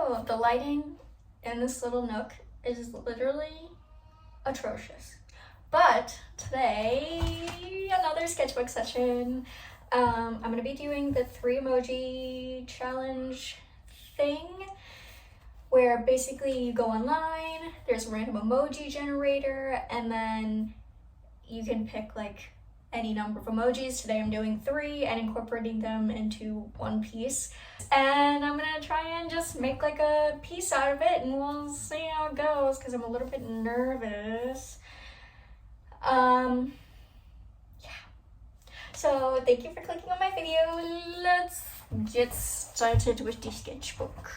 So the lighting in this little nook is literally atrocious. But today, another sketchbook session. I'm gonna be doing the 3 emoji challenge thing, where basically you go online, there's a random emoji generator, and then you can pick like any number of emojis. Today I'm doing 3 and incorporating them into one piece. And I'm gonna try and just make like a piece out of it, and we'll see how it goes because I'm a little bit nervous. Yeah. So thank you for clicking on my video. Let's get started with the sketchbook.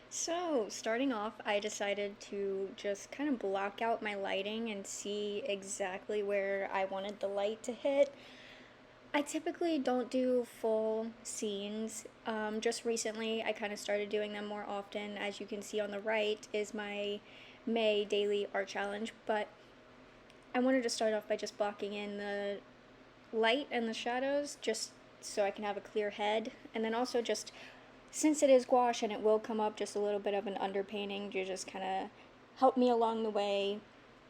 So starting off, I decided to just kind of block out my lighting and see exactly where I wanted the light to hit. I typically don't do full scenes. Just recently I kind of started doing them more often. As you can see on the right is my May daily art challenge, but I wanted to start off by just blocking in the light and the shadows just so I can have a clear head, and then also just since it is gouache and it will come up just a little bit of an underpainting to just kind of help me along the way.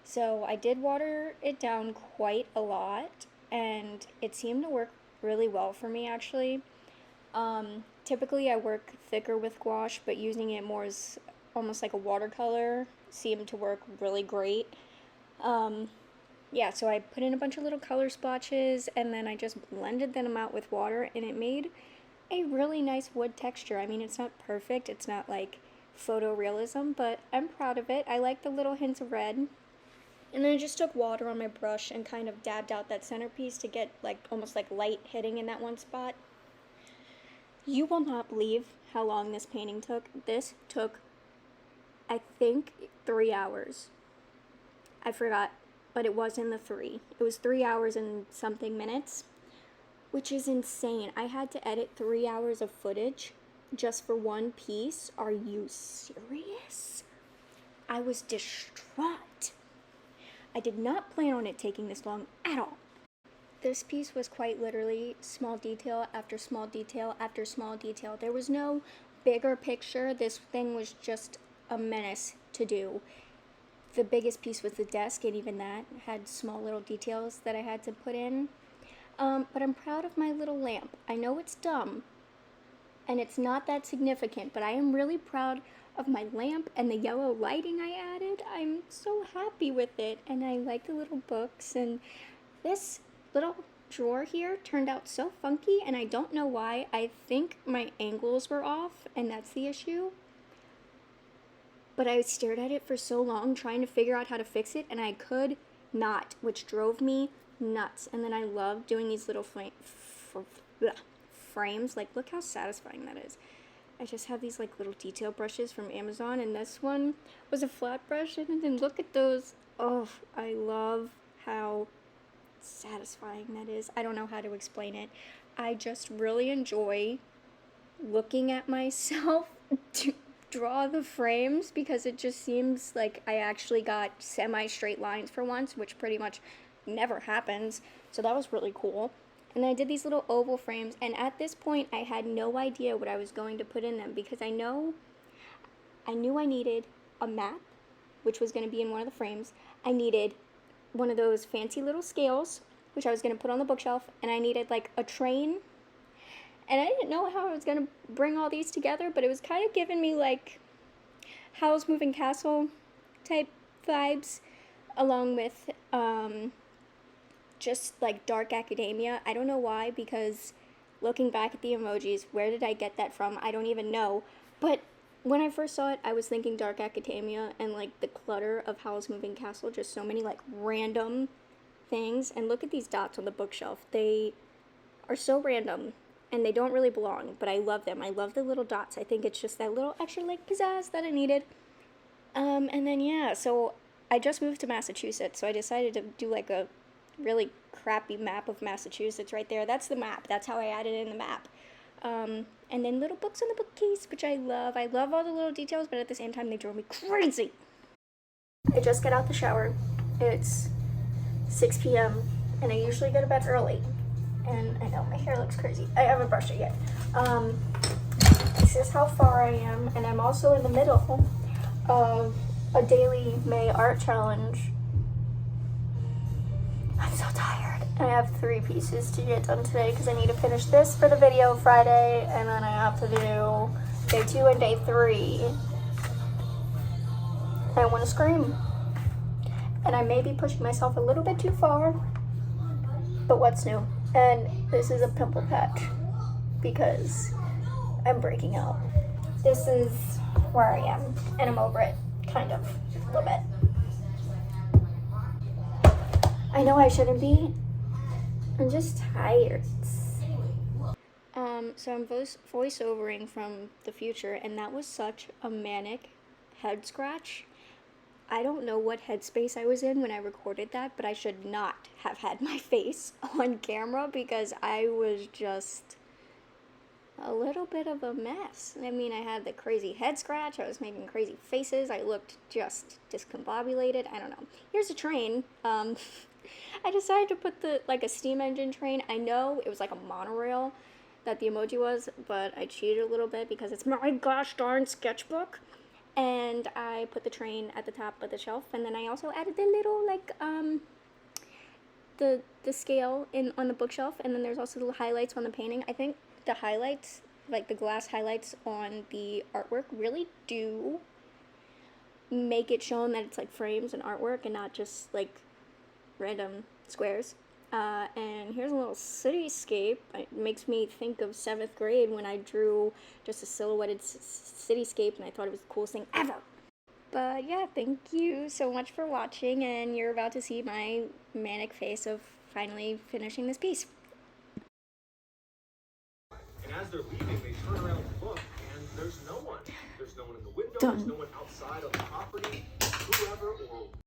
So I did water it down quite a lot, and it seemed to work really well for me actually. Typically I work thicker with gouache, but using it more as almost like a watercolor seemed to work really great. Yeah, so I put in a bunch of little color splotches and then I just blended them out with water, and it made a really nice wood texture. I mean, it's not perfect, it's not like photorealism, but I'm proud of it. I like the little hints of red. And then I just took water on my brush and kind of dabbed out that centerpiece to get like almost like light hitting in that one spot. You will not believe how long this painting took. This took, I think, 3 hours. I forgot, but it was in the 3. It was 3 hours and something minutes, which is insane. I had to edit 3 hours of footage just for one piece. Are you serious? I was distraught. I did not plan on it taking this long at all. This piece was quite literally small detail after small detail after small detail. There was no bigger picture. This thing was just a menace to do. The biggest piece was the desk, and even that had small little details that I had to put in. But I'm proud of my little lamp. I know it's dumb, and it's not that significant, but I am really proud of my lamp and the yellow lighting I added. I'm so happy with it, and I like the little books, and this little drawer here turned out so funky, and I don't know why. I think my angles were off, and that's the issue. But I stared at it for so long trying to figure out how to fix it, and I could not, which drove me nuts. And then I love doing these little frames. Like, look how satisfying that is. I just have these like little detail brushes from Amazon, and this one was a flat brush, and then look at those. Oh, I love how satisfying that is. I don't know how to explain it. I just really enjoy looking at myself to draw the frames, because it just seems like I actually got semi-straight lines for once, which pretty much never happens. So that was really cool. And I did these little oval frames, and at this point I had no idea what I was going to put in them, because I knew I needed a map, which was going to be in one of the frames. I needed one of those fancy little scales, which I was going to put on the bookshelf, and I needed like a train. And I didn't know how I was going to bring all these together, but it was kind of giving me like Howl's Moving Castle type vibes, along with just like dark academia. I don't know why, because looking back at the emojis, where did I get that from? I don't even know. But when I first saw it, I was thinking dark academia and like the clutter of Howl's Moving Castle, just so many like random things. And look at these dots on the bookshelf. They are so random, and they don't really belong, but I love them. I love the little dots. I think it's just that little extra like pizzazz that I needed. And then yeah, so I just moved to Massachusetts, so I decided to do like a really crappy map of Massachusetts right there. That's the map. That's how I added in the map. And then little books on the bookcase, which I love. I love all the little details, but at the same time they drove me crazy. I just got out the shower. It's 6 p.m. and I usually go to bed early. And I know my hair looks crazy. I haven't brushed it yet. this is how far I am, and I'm also in the middle of a daily May art challenge. I'm so tired. I have 3 pieces to get done today because I need to finish this for the video Friday, and then I have to do day 2 and day 3. I want to scream. And I may be pushing myself a little bit too far, but what's new? And this is a pimple patch because I'm breaking out. This is where I am, and I'm over it, kind of, a little bit. I know I shouldn't be. I'm just tired. So I'm voiceovering from the future, and that was such a manic head scratch. I don't know what headspace I was in when I recorded that, but I should not have had my face on camera because I was just a little bit of a mess. I mean, I had the crazy head scratch, I was making crazy faces, I looked just discombobulated, I don't know. Here's a train. I decided to put a steam engine train. I know it was like a monorail that the emoji was, but I cheated a little bit because it's my gosh darn sketchbook. And I put the train at the top of the shelf, and then I also added the little the scale on the bookshelf, and then there's also the highlights on the painting. I think the highlights, like the glass highlights on the artwork, really do make it shown that it's like frames and artwork and not just like random squares. And here's a little cityscape. It makes me think of 7th grade when I drew just a silhouetted cityscape, and I thought it was the coolest thing ever. But yeah, thank you so much for watching, and you're about to see my manic face of finally finishing this piece. And as they're leaving, they turn around to look, and there's no one. There's no one in the window, Done. There's no one outside on the property. Whoever or